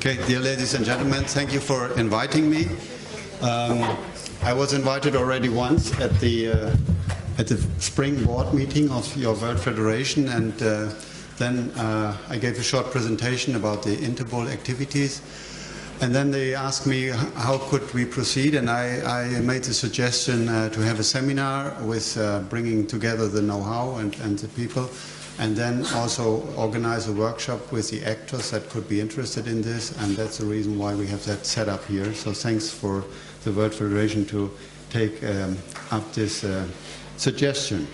Okay, dear ladies and gentlemen, thank you for inviting me. I was invited already once at the spring board meeting of your World Federation, and then I gave a short presentation about the Interpol activities. And then they asked me how could we proceed, and I made the suggestion to have a seminar with bringing together the know-how and the people, and then also organize a workshop with the actors that could be interested in this, and that's the reason why we have that set up here. So thanks for the World Federation to take up this suggestion.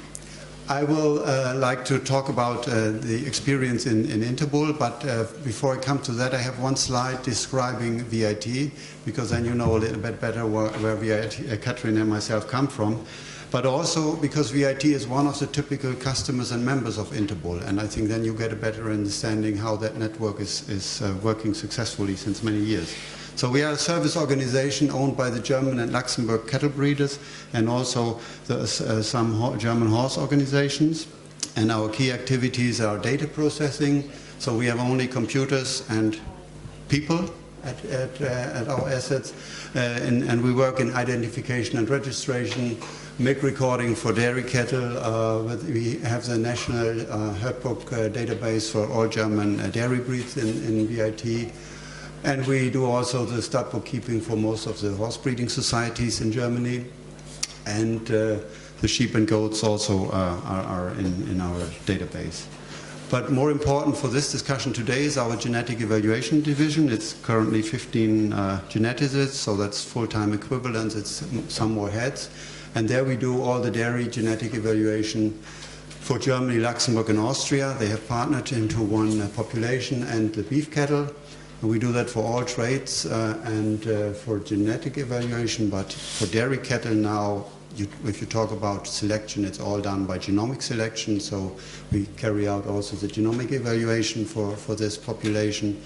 I will like to talk about the experience in Interpol, but before I come to that, I have one slide describing VIT, because then you know a little bit better where VIT, Katrin and myself come from, but also because VIT is one of the typical customers and members of Interpol, and I think then you get a better understanding how that network is working successfully since many years. So we are a service organization owned by the German and Luxembourg cattle breeders, and also some German horse organizations. And our key activities are data processing. So we have only computers and people at our assets, and we work in identification and registration, milk recording for dairy cattle. We have the national herd book database for all German dairy breeds in VIT. And we do also the stud bookkeeping for most of the horse breeding societies in Germany. And the sheep and goats also are in our database. But more important for this discussion today is our genetic evaluation division. It's currently 15 geneticists, so that's full-time equivalents. It's some more heads. And there we do all the dairy genetic evaluation for Germany, Luxembourg, and Austria. They have partnered into one population, and the beef cattle. We do that for all traits and for genetic evaluation, but for dairy cattle now, if you talk about selection, it's all done by genomic selection, so we carry out also the genomic evaluation for this population.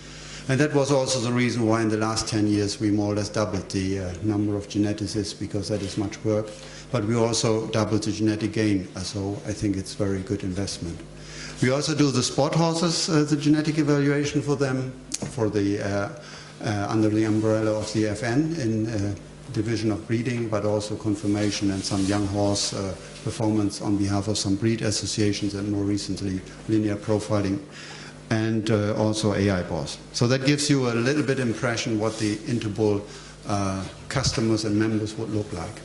And that was also the reason why in the last 10 years we more or less doubled the number of geneticists, because that is much work. But we also doubled the genetic gain, so I think it's very good investment. We also do the sport horses, the genetic evaluation for them, for the under the umbrella of the FN in division of breeding, but also confirmation and some young horse performance on behalf of some breed associations, and more recently linear profiling, and also AI BOS. So that gives you a little bit impression what the Interpol customers and members would look like.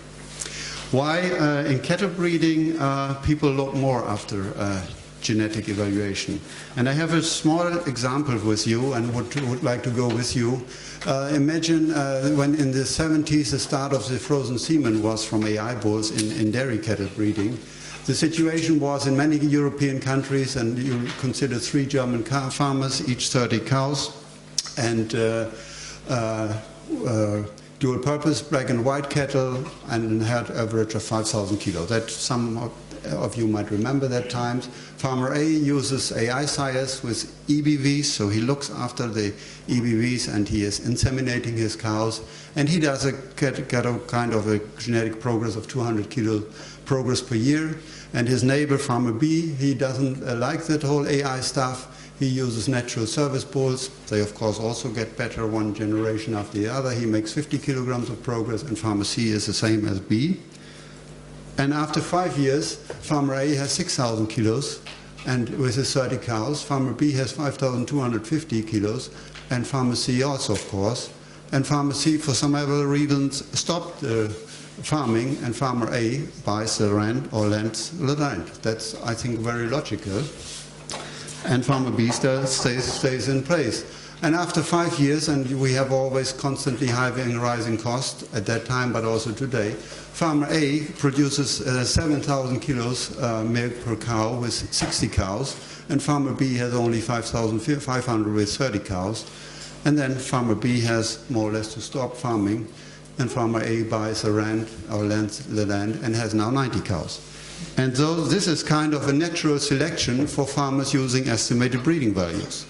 Why in cattle breeding people look more after genetic evaluation. And I have a small example with you, and would like to go with you. Imagine when in the 70s the start of the frozen semen was from AI bulls in dairy cattle breeding. The situation was in many European countries, and you consider 3 German farmers, each 30 cows, and dual purpose black and white cattle, and had average of 5,000 kilos. That some of you might remember that times. Farmer A uses AI sires with EBVs, so he looks after the EBVs and he is inseminating his cows, and he does get a kind of a genetic progress of 200 kilo progress per year. And his neighbor, Farmer B, he doesn't like that whole AI stuff. He uses natural service bulls. They of course also get better one generation after the other. He makes 50 kilograms of progress, and Farmer C is the same as B. And after 5 years, Farmer A has 6,000 kilos, and with his 30 cows, Farmer B has 5,250 kilos, and Farmer C also, of course. And Farmer C, for some other reasons, stopped farming, and Farmer A buys the land or lends the land. That's, I think, very logical. And Farmer B stays in place. And after 5 years, and we have always constantly having rising costs at that time, but also today, Farmer A produces 7,000 kilos milk per cow with 60 cows, and Farmer B has only 5,500 with 30 cows. And then Farmer B has more or less to stop farming, and Farmer A buys the land or lends the land and has now 90 cows. And so this is kind of a natural selection for farmers using estimated breeding values.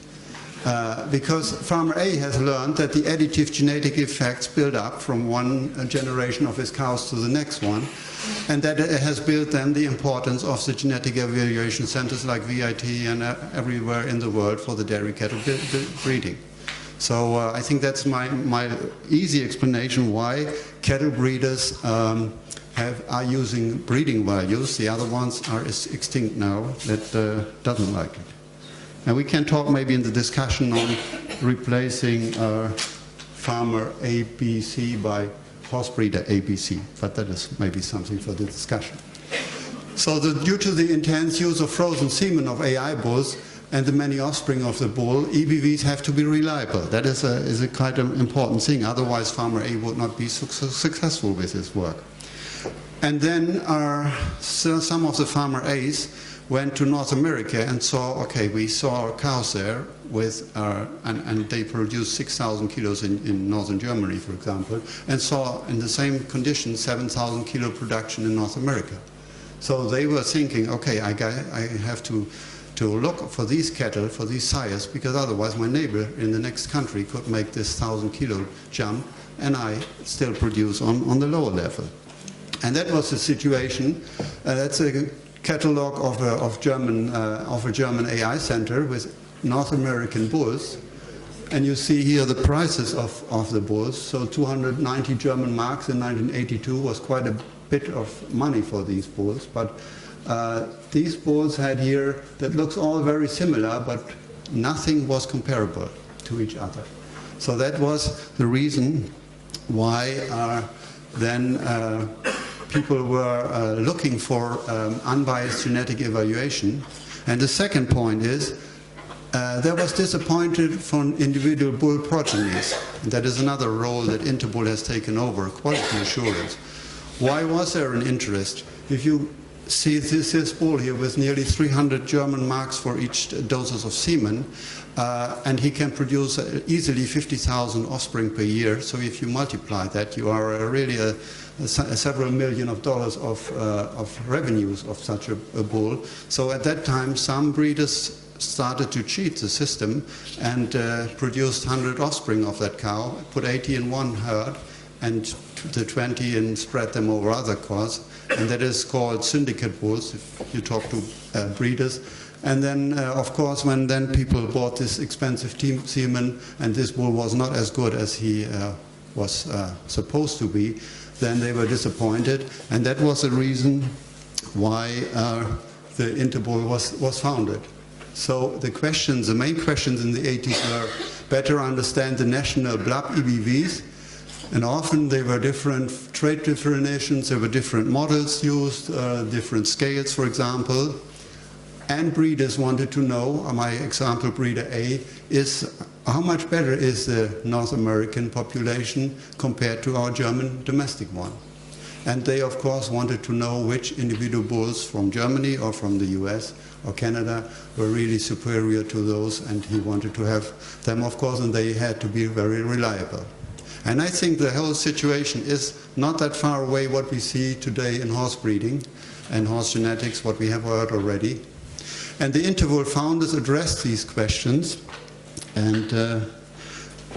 Because Farmer A has learned that the additive genetic effects build up from one generation of his cows to the next one, and that has built then the importance of the genetic evaluation centers like VIT and everywhere in the world for the dairy cattle breeding. So I think that's my easy explanation why cattle breeders are using breeding values. The other ones are extinct now that doesn't like it. And we can talk maybe in the discussion on replacing farmer ABC by horse breeder ABC, but that is maybe something for the discussion. So due to the intense use of frozen semen of AI bulls and the many offspring of the bull, EBVs have to be reliable. That is a quite an important thing, otherwise farmer A would not be successful with his work. And then some of the farmer A's went to North America and saw, okay, we saw cows there with, and they produced 6,000 kilos in northern Germany, for example, and saw in the same conditions 7,000 kilo production in North America. So they were thinking, okay, I have to look for these cattle, for these sires, because otherwise my neighbor in the next country could make this 1,000 kilo jump, and I still produce on the lower level. And that was the situation. That's a catalog of a German AI center with North American bulls. And you see here the prices of the bulls. So 290 German marks in 1982 was quite a bit of money for these bulls. But these bulls had here, that looks all very similar, but nothing was comparable to each other. So that was the reason why then people were looking for unbiased genetic evaluation. And the second point is there was disappointed from individual bull progenies. That is another role that Interbull has taken over, quality assurance. Why was there an interest? If you see this bull here with nearly 300 German marks for each doses of semen, and he can produce easily 50,000 offspring per year. So if you multiply that, you are really several million of dollars of revenues of such a bull. So at that time, some breeders started to cheat the system and produced 100 offspring of that cow, put 80 in one herd, and the 20 and spread them over other cows. And that is called syndicate bulls, if you talk to breeders. And then, of course, when then people bought this expensive semen and this bull was not as good as he was supposed to be, then they were disappointed. And that was the reason why the Interbull was founded. So the main questions in the 80s were better understand the national BLAB EBVs. And often they were different trait differentiations, there were different models used, different scales, for example. And breeders wanted to know, my example breeder A, is how much better is the North American population compared to our German domestic one. And they, of course, wanted to know which individual bulls from Germany or from the US or Canada were really superior to those, and he wanted to have them, of course, and they had to be very reliable. And I think the whole situation is not that far away what we see today in horse breeding and horse genetics, what we have heard already. And the Interbull founders addressed these questions, and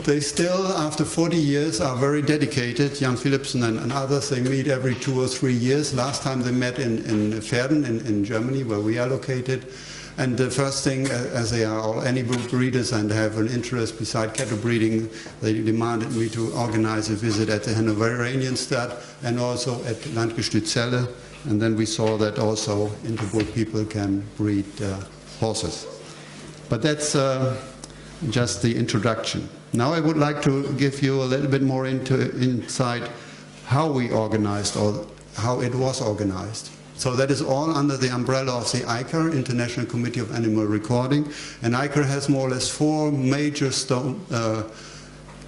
they still, after 40 years, are very dedicated. Jan Philipsen and others, they meet every 2 or 3 years. Last time they met in Verden in Germany, where we are located. And the first thing, as they are all animal breeders and have an interest beside cattle breeding, they demanded me to organize a visit at the Hanoverianstadt and also at Landgestüt Celle. And then we saw that also Interbull people can breed horses. But that's just the introduction. Now I would like to give you a little bit more insight how we organized or how it was organized. So that is all under the umbrella of the ICAR, International Committee of Animal Recording. And ICAR has more or less 4 major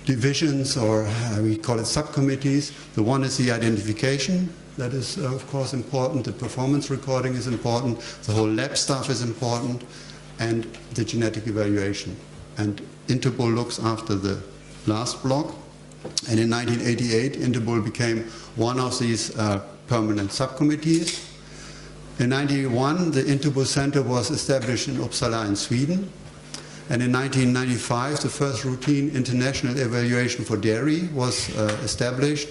divisions, or we call it subcommittees. The one is the identification. That is, of course, important. The performance recording is important. The whole lab stuff is important. And the genetic evaluation. And Interbull looks after the last block. And in 1988, Interbull became one of these permanent subcommittees. In 1991, the Interbull Center was established in Uppsala in Sweden. And in 1995, the first routine international evaluation for dairy was established.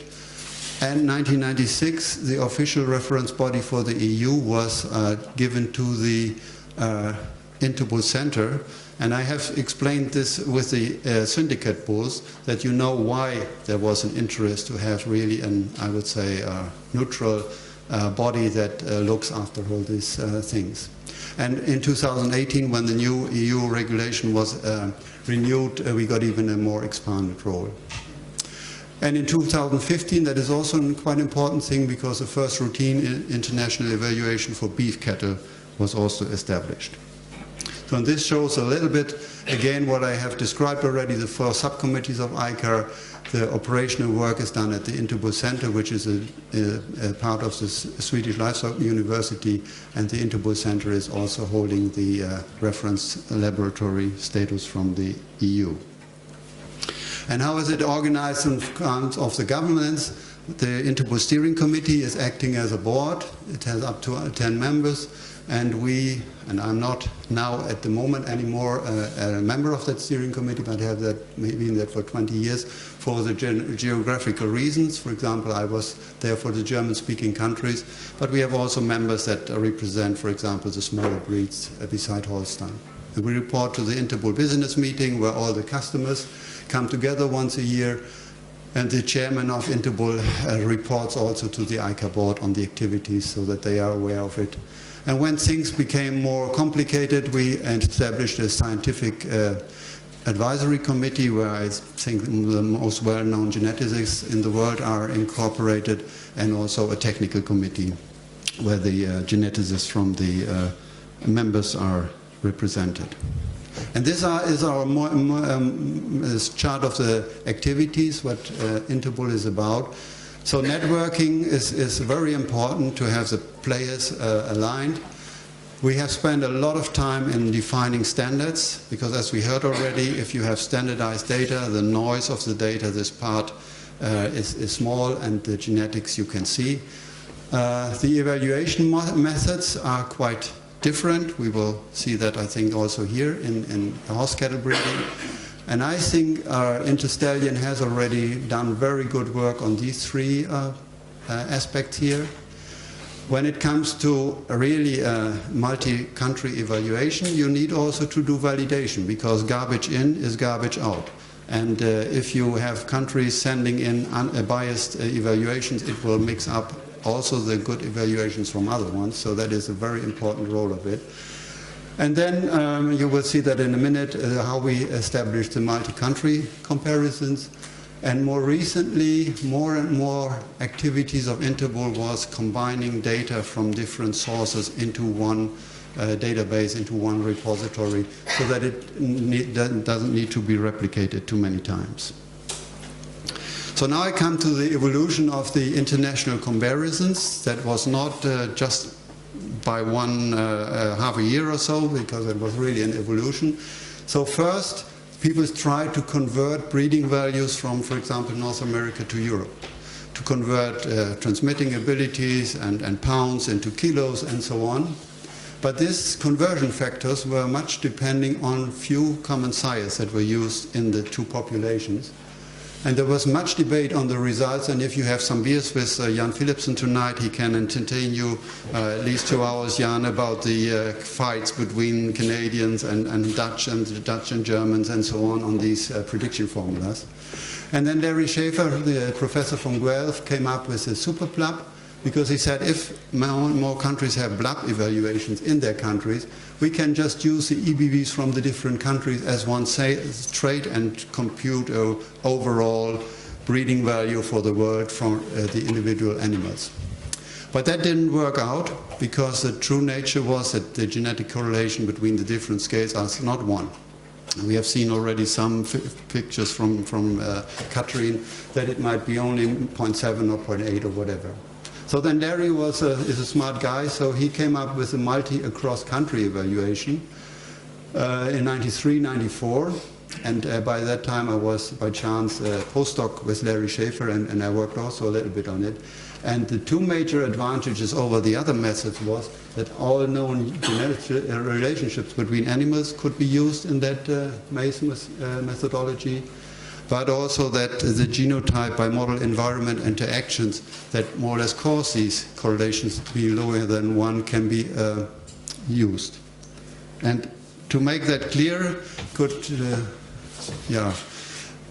And 1996, the official reference body for the EU was given to the Interbull Center, and I have explained this with the syndicate bulls, that you know why there was an interest to have really an, I would say, neutral body that looks after all these things. And in 2018, when the new EU regulation was renewed, we got even a more expanded role. And in 2015, that is also a quite important thing, because the first routine international evaluation for beef cattle was also established. So this shows a little bit, again, what I have described already, the 4 subcommittees of ICAR. The operational work is done at the Interbull Center, which is a part of the Swedish Livestock University, and the Interbull Center is also holding the reference laboratory status from the EU. And how is it organized in terms of the governments? The Interbull Steering Committee is acting as a board. It has up to 10 members. And we, and I'm not now at the moment anymore a member of that steering committee, but I have been there for 20 years for the geographical reasons. For example, I was there for the German-speaking countries, but we have also members that represent, for example, the smaller breeds beside Holstein. And we report to the Interbull business meeting, where all the customers come together once a year, and the chairman of Interbull reports also to the ICAR board on the activities, so that they are aware of it. And when things became more complicated, we established a scientific advisory committee, where I think the most well-known geneticists in the world are incorporated, and also a technical committee where the geneticists from the members are represented. And this is our this chart of the activities, what Interbull is about. So networking is very important, to have the players aligned. We have spent a lot of time in defining standards, because as we heard already, if you have standardized data, the noise of the data, this part is small, and the genetics you can see. The evaluation methods are quite different. We will see that, I think, also here in horse cattle breeding. And I think Interstallion has already done very good work on these 3 aspects here. When it comes to really multi-country evaluation, you need also to do validation, because garbage in is garbage out. And if you have countries sending in biased evaluations, it will mix up also the good evaluations from other ones. So that is a very important role of it. And then you will see that in a minute how we established the multi-country comparisons. And more recently, more and more activities of Interbull was combining data from different sources into one database, into one repository, so that it doesn't need to be replicated too many times. So now I come to the evolution of the international comparisons. That was not just by half a year or so, because it was really an evolution. So first, people tried to convert breeding values from, for example, North America to Europe, to convert transmitting abilities and pounds into kilos and so on. But these conversion factors were much depending on few common sires that were used in the 2 populations. And there was much debate on the results, and if you have some beers with Jan Philipsen tonight, he can entertain you at least 2 hours, Jan, about the fights between Canadians and Dutch and Germans and so on these prediction formulas. And then Larry Schaefer, the professor from Guelph, came up with a super blab, because he said if more countries have blab evaluations in their countries, we can just use the EBVs from the different countries as one trait and compute an overall breeding value for the world from the individual animals. But that didn't work out, because the true nature was that the genetic correlation between the different scales is not one. We have seen already some pictures from Catherine that it might be only 0.7 or 0.8 or whatever. So then Larry is a smart guy, so he came up with a multi-across-country evaluation in 93, 94. And by that time I was, by chance, postdoc with Larry Schaefer, and I worked also a little bit on it. And the 2 major advantages over the other methods was that all known genetic relationships between animals could be used in that Mace methodology, but also that the genotype by model environment interactions that more or less cause these correlations to be lower than 1 can be used. And to make that clear,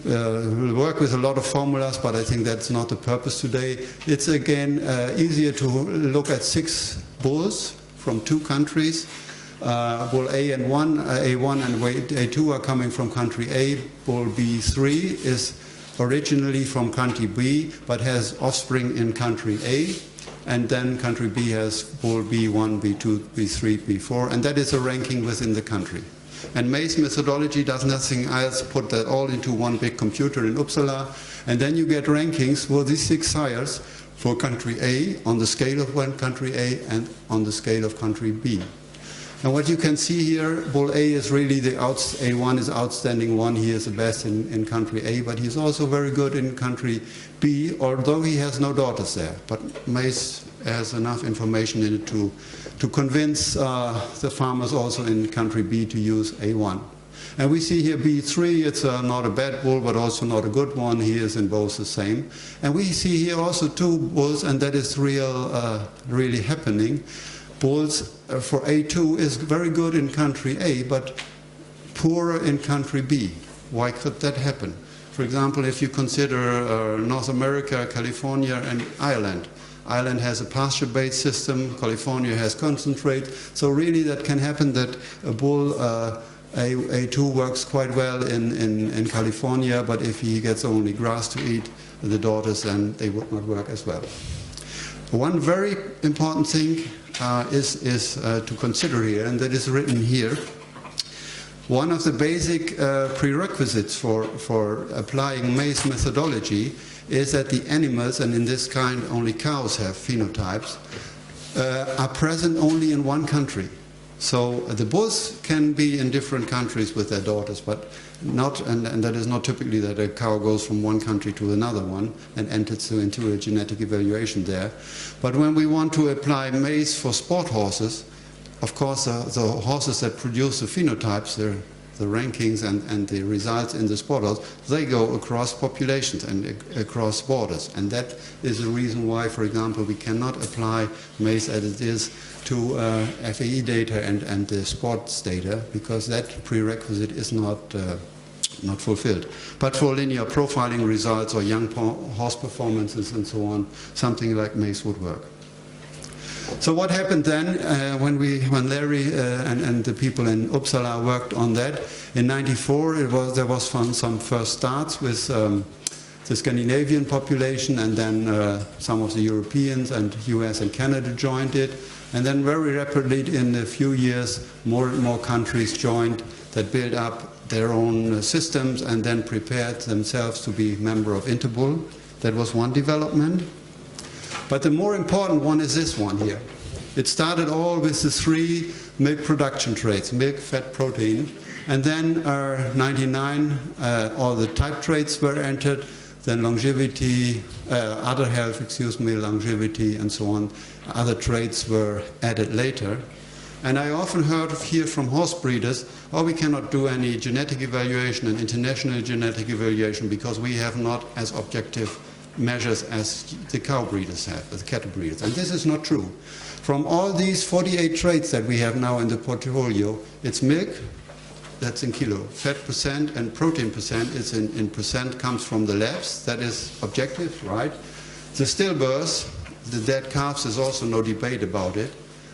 we'll work with a lot of formulas, but I think that's not the purpose today. It's again easier to look at 6 bulls from 2 countries. Bull A and A1 and A2 are coming from country A. Bull B3 is originally from country B, but has offspring in country A. And then country B has bull B1, B2, B3, B4, and that is a ranking within the country. And May's methodology does nothing else, put that all into one big computer in Uppsala, and then you get rankings for these 6 sires for country A on the scale of country A and on the scale of country B. And what you can see here, bull A is really A1 is outstanding one. He is the best in country A, but he's also very good in country B, although he has no daughters there. But Mace has enough information in it to convince the farmers also in country B to use A1. And we see here B3, it's not a bad bull, but also not a good one. He is in both the same. And we see here also 2 bulls, and that is really happening. Bulls for A2 is very good in country A, but poorer in country B. Why could that happen? For example, if you consider North America, California, and Ireland. Ireland has a pasture-based system, California has concentrate, so really that can happen that a bull A2 works quite well in California, but if he gets only grass to eat, the daughters, then they would not work as well. One very important thing is to consider here, and that is written here. One of the basic prerequisites for applying May's methodology is that the animals, and in this kind only cows have phenotypes, are present only in one country. So the bulls can be in different countries with their daughters, but not, and that is not typically that a cow goes from one country to another one and enters into a genetic evaluation there. But when we want to apply May's for sport horses, of course the horses that produce the phenotypes, the rankings and the results in the sport horse, they go across populations and across borders. And that is the reason why, for example, we cannot apply May's as it is to FAE data and the sports data, because that prerequisite is not fulfilled. But for linear profiling results or young horse performances and so on, something like May's would work. So what happened then when Larry and the people in Uppsala worked on that? In '94, there was some first starts with the Scandinavian population, and then some of the Europeans and US and Canada joined it. And then very rapidly, in a few years, more and more countries joined that built up their own systems and then prepared themselves to be member of Interbull. That was one development. But the more important one is this one here. It started all with the 3 milk production traits, milk, fat, protein. And then 99, all the type traits were entered, then longevity, other health, longevity and so on. Other traits were added later. And I often hear from horse breeders, oh, we cannot do any genetic evaluation and international genetic evaluation because we have not as objective measures as the cow breeders have, the cattle breeders. And this is not true. From all these 48 traits that we have now in the portfolio, it's milk, that's in kilo, fat percent and protein percent is in percent, comes from the labs, that is objective, right? The stillbirths, the dead calves, is also no debate about it.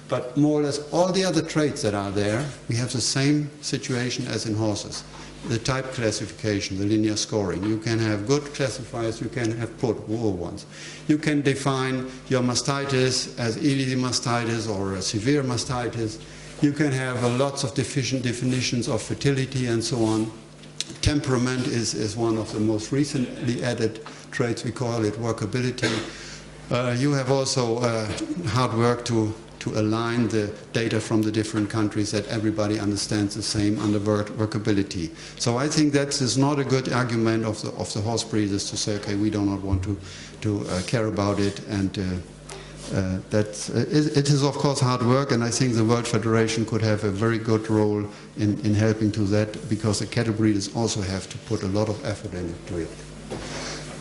But more or less all the other traits that are there, we have the same situation as in horses. The type classification, the linear scoring. You can have good classifiers, you can have poor ones. You can define your mastitis as easy mastitis or a severe mastitis. You can have lots of definitions of fertility and so on. Temperament is one of the most recently added traits. We call it workability. You have also hard work to align the data from the different countries that everybody understands the same under workability. So I think that is not a good argument of the horse breeders to say, okay, we do not want to care about it, and it is of course hard work, and I think the World Federation could have a very good role in helping to that, because the cattle breeders also have to put a lot of effort into it.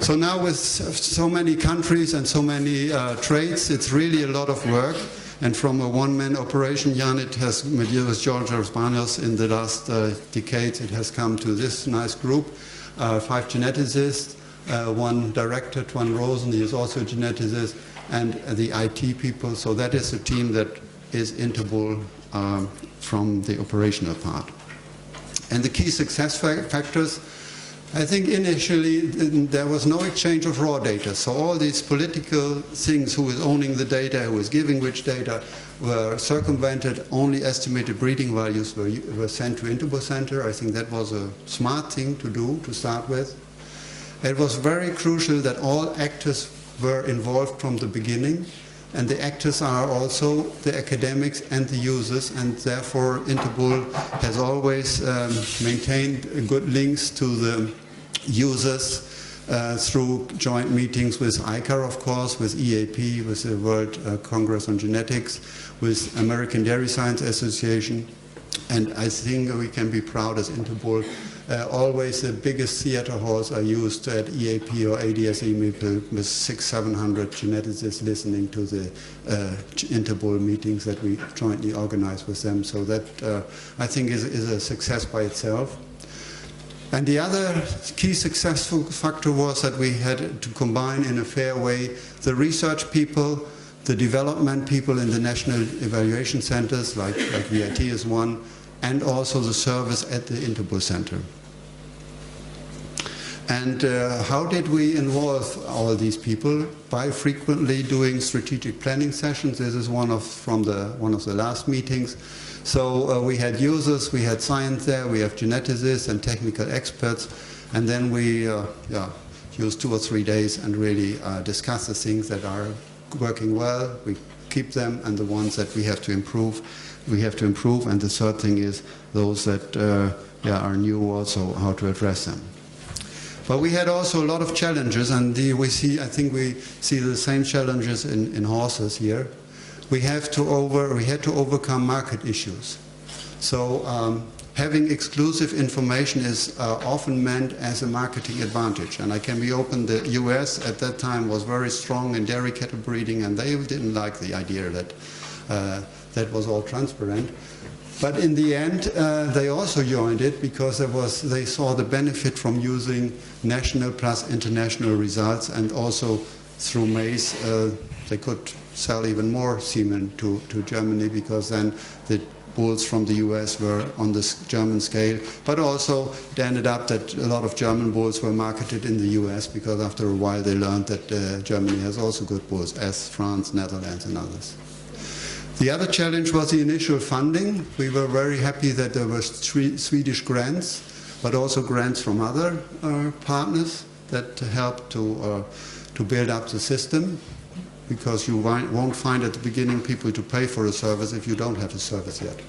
So now with so many countries and so many traits, it's really a lot of work. And from a one-man operation, Jan, it has, with Georgios Banos in the last decades, it has come to this nice group, 5 geneticists, 1 director, Twan Rosen, he is also a geneticist, and the IT people. So that is a team that is Interpol from the operational part. And the key success factors, I think initially there was no exchange of raw data. So all these political things, who is owning the data, who is giving which data, were circumvented. Only estimated breeding values were sent to Interpol Center. I think that was a smart thing to do to start with. It was very crucial that all actors were involved from the beginning. And the actors are also the academics and the users, and therefore Interpol has always maintained good links to the users through joint meetings with ICAR, of course, with EAP, with the World Congress on Genetics, with American Dairy Science Association. And I think we can be proud as Interpol. Always the biggest theater halls are used at EAP or ADSE with 600-700 geneticists listening to the Interpol meetings that we jointly organize with them. So that I think is a success by itself. And the other key successful factor was that we had to combine in a fair way the research people, the development people in the national evaluation centers, like VIT is one, and also the service at the Interpol Center. And how did we involve all these people? By frequently doing strategic planning sessions. This is one of the last meetings. So we had users, we had science there, we have geneticists and technical experts, and then we used 2 or 3 days and really discuss the things that are working well. We keep them, and the ones that we have to improve, we have to improve. And the third thing is those that are new, also how to address them. But we had also a lot of challenges, and I think we see the same challenges in horses here. We had to overcome market issues. So having exclusive information is often meant as a marketing advantage. And I can be open, the US at that time was very strong in dairy cattle breeding, and they didn't like the idea that that was all transparent. But in the end, they also joined it because they saw the benefit from using national plus international results, and also through maize they could sell even more semen to Germany, because then the bulls from the US were on the German scale. But also it ended up that a lot of German bulls were marketed in the US, because after a while they learned that Germany has also good bulls, as France, Netherlands and others. The other challenge was the initial funding. We were very happy that there were Swedish grants, but also grants from other partners that helped to build up the system, because you won't find at the beginning people to pay for a service if you don't have a service yet.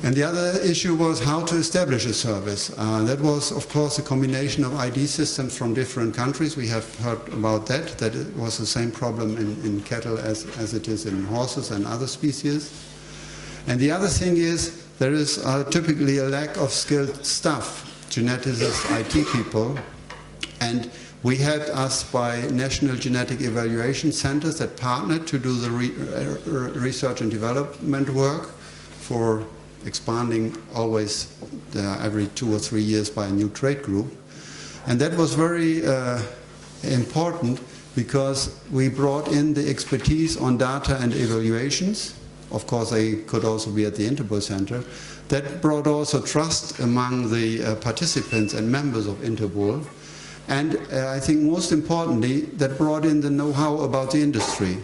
And the other issue was how to establish a service. That was, of course, a combination of ID systems from different countries. We have heard about that it was the same problem in cattle as it is in horses and other species. And the other thing is, there is typically a lack of skilled staff, geneticists, IT people, and we had asked by national genetic evaluation centers that partnered to do the research and development work for expanding always every 2 or 3 years by a new trade group. And that was very important, because we brought in the expertise on data and evaluations. Of course, they could also be at the Interpol Center. That brought also trust among the participants and members of Interpol. And I think most importantly, that brought in the know-how about the industry.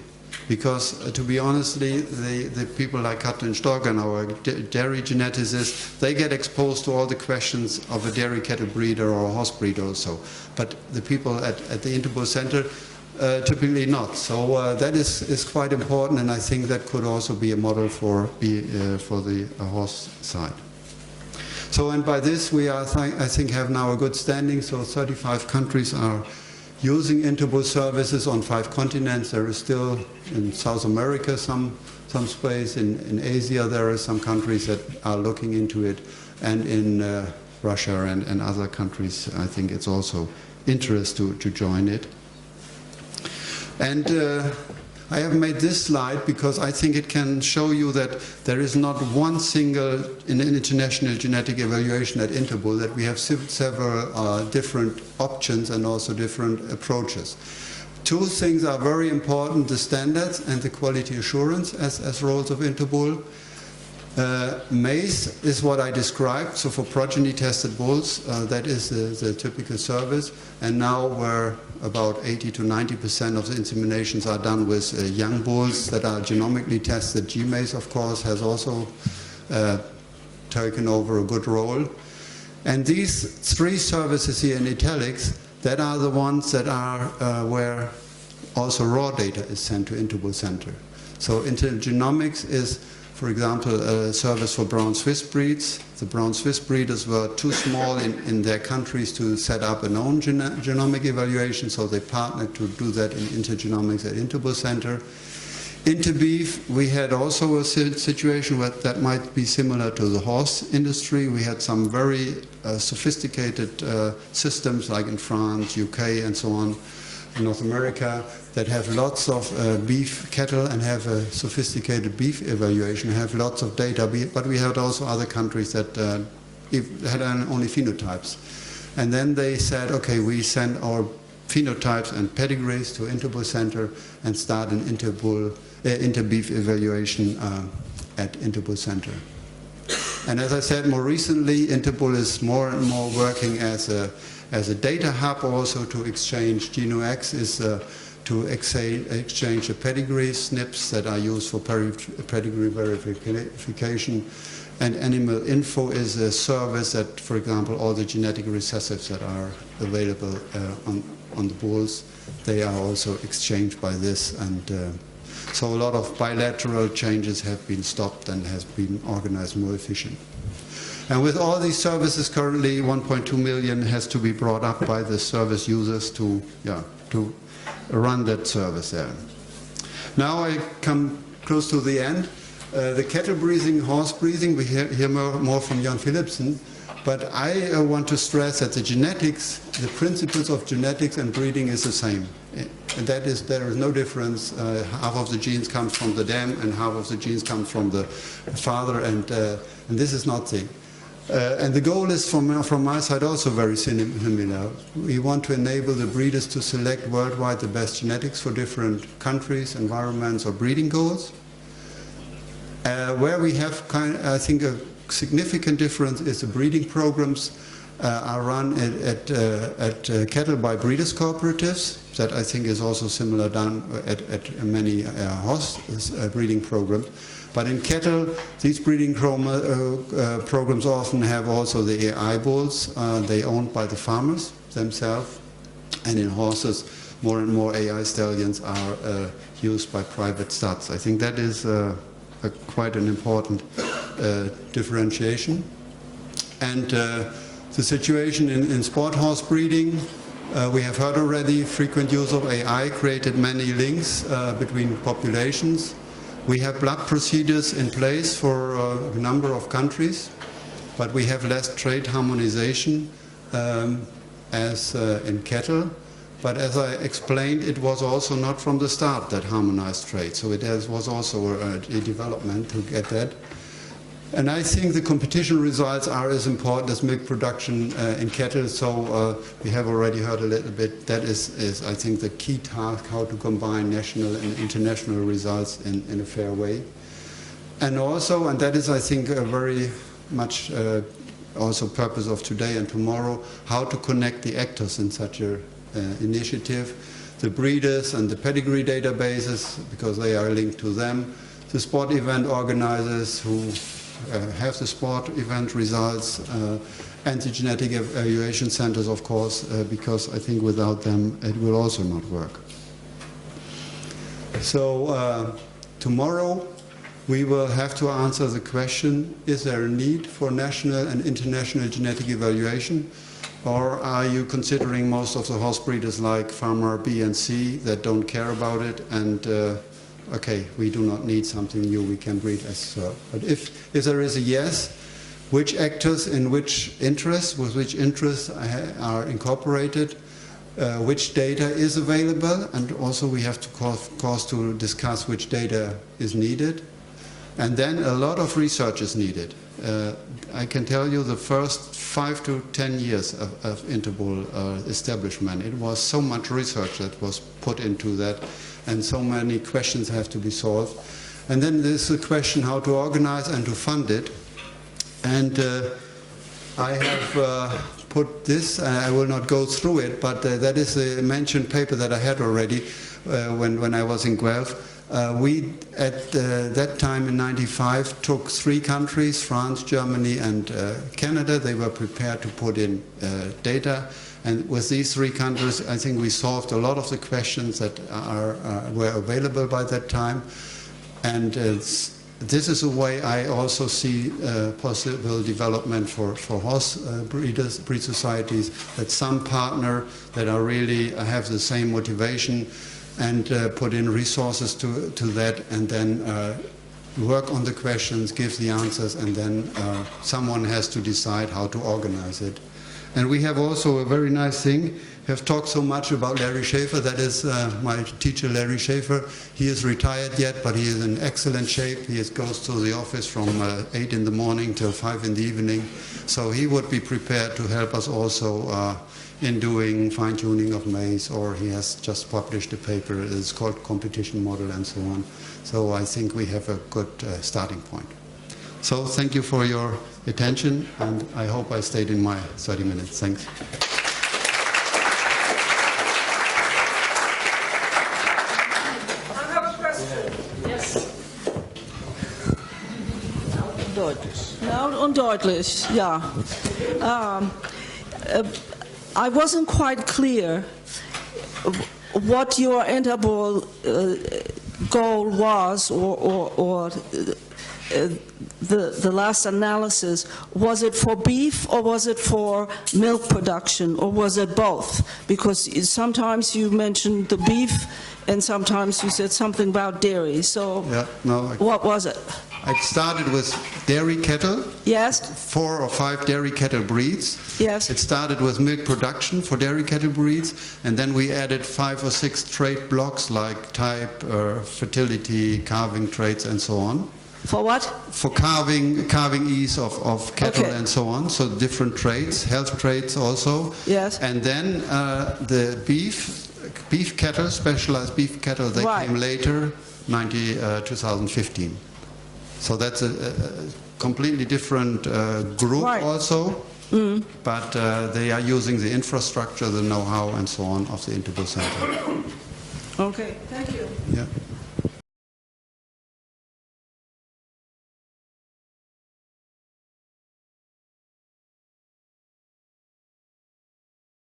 Because to be honest, the people like Katrin Stork and our dairy geneticists, they get exposed to all the questions of a dairy cattle breeder or a horse breeder also. But the people at the Interpol Center, typically not. So that is quite important, and I think that could also be a model for the horse side. So, and by this we are, I think, have now a good standing. So 35 countries are using Interpol services on 5 continents. There is still in South America some space. In Asia there are some countries that are looking into it, and in Russia and other countries I think it's also interest to join it. And I have made this slide because I think it can show you that there is not one single in international genetic evaluation at Interpol, that we have several different options and also different approaches. Two things are very important: the standards and the quality assurance as roles of Interpol. MACE is what I described, so for progeny tested bulls, that is the typical service, and now where about 80 to 90% of the inseminations are done with young bulls that are genomically tested. GMACE, of course, has also taken over a good role. And these three services here in italics, that are the ones that are where also raw data is sent to Interpol Center. So intergenomics is, for example, a service for brown Swiss breeds. The brown Swiss breeders were too small in their countries to set up an own genomic evaluation, so they partnered to do that in intergenomics at Interpol Center. Interbeef, we had also a situation where that might be similar to the horse industry. We had some very sophisticated systems like in France, UK, and so on, in North America, that have lots of beef cattle and have a sophisticated beef evaluation, have lots of data, but we had also other countries that had only phenotypes. And then they said, okay, we send our phenotypes and pedigrees to Interpol Center and start an interbeef evaluation at Interpol Center. And as I said, more recently, Interpol is more and more working as a data hub also to exchange. GenoX is to exchange the pedigree SNPs that are used for pedigree verification. And Animal Info is a service that, for example, all the genetic recessives that are available on the bulls, they are also exchanged by this. And so a lot of bilateral changes have been stopped and has been organized more efficient. And with all these services currently, 1.2 million has to be brought up by the service users to run that service there. Now I come close to the end. The cattle breeding, horse breeding, we hear more from Jan Philipsen, but I want to stress that the genetics, the principles of genetics and breeding is the same. And that is, there is no difference. Half of the genes come from the dam and half of the genes come from the father, and this is not the. And the goal is from my side also very similar. We want to enable the breeders to select worldwide the best genetics for different countries, environments, or breeding goals. Where we have, I think, a significant difference is the breeding programs are run at cattle by breeders cooperatives. That I think is also similar done at many horse breeding programs. But in cattle, these breeding programs often have also the AI bulls. They owned by the farmers themselves. And in horses, more and more AI stallions are used by private studs. I think that is quite an important differentiation. And the situation in sport horse breeding, we have heard already, frequent use of AI created many links between populations. We have blood procedures in place for a number of countries, but we have less trade harmonization as in cattle. But as I explained, it was also not from the start that harmonized trade, so it was also a development to get that. And I think the competition results are as important as milk production in cattle, so we have already heard a little bit. That is I think, the key task, how to combine national and international results in a fair way. And also, and that is, I think, a very much also purpose of today and tomorrow, how to connect the actors in such a initiative, the breeders and the pedigree databases, because they are linked to them, the sport event organizers who have the sport event results, and the genetic evaluation centers, of course, because I think without them it will also not work. So tomorrow we will have to answer the question, is there a need for national and international genetic evaluation? Or are you considering most of the horse breeders like farmer B and C that don't care about it, and okay, we do not need something new, we can breed as well. But if there is a yes, which actors in which interests, with which interests are incorporated, which data is available, and also we have to, of course, to discuss which data is needed. And then a lot of research is needed. I can tell you the first 5 to 10 years of Interpol establishment, it was so much research that was put into that, and so many questions have to be solved. And then there's the question how to organize and to fund it. And I have put this, I will not go through it, but that is a mentioned paper that I had already when I was in Guelph. We, at that time in '95, took 3 countries, France, Germany and Canada. They were prepared to put in data. And with these 3 countries, I think we solved a lot of the questions that were available by that time. And this is a way I also see possible development for horse breed societies, that some partner that are really have the same motivation and put in resources to that, and then work on the questions, give the answers, and then someone has to decide how to organize it. And we have also a very nice thing. We have talked so much about Larry Schaefer. That is my teacher, Larry Schaefer. He is retired yet, but he is in excellent shape. He goes to the office from 8 in the morning till 5 in the evening. So he would be prepared to help us also in doing fine-tuning of maize, or he has just published a paper. It's called Competition Model and so on. So I think we have a good starting point. So thank you for your attention, and I hope I stayed in my 30 minutes. Thanks. I have a question. Yes. Loud und deutlich, ja. I wasn't quite clear what your Interpol goal was, or the last analysis. Was it for beef, or was it for milk production, or was it both? Because sometimes you mentioned the beef, and sometimes you said something about dairy. So yeah, no, what was it? I started with dairy cattle. Yes. 4 or 5 dairy cattle breeds. Yes. It started with milk production for dairy cattle breeds, and then we added 5 or 6 trade blocks like type, fertility, calving traits, and so on. For what? For calving ease of cattle, okay, and so on. So different traits, health traits also. Yes. And then the beef cattle, specialized beef cattle, they right. came later, 2015. So that's a completely different group, right, also, but they are using the infrastructure, the know-how and so on of the Interpol Center. Okay, thank you. Yeah.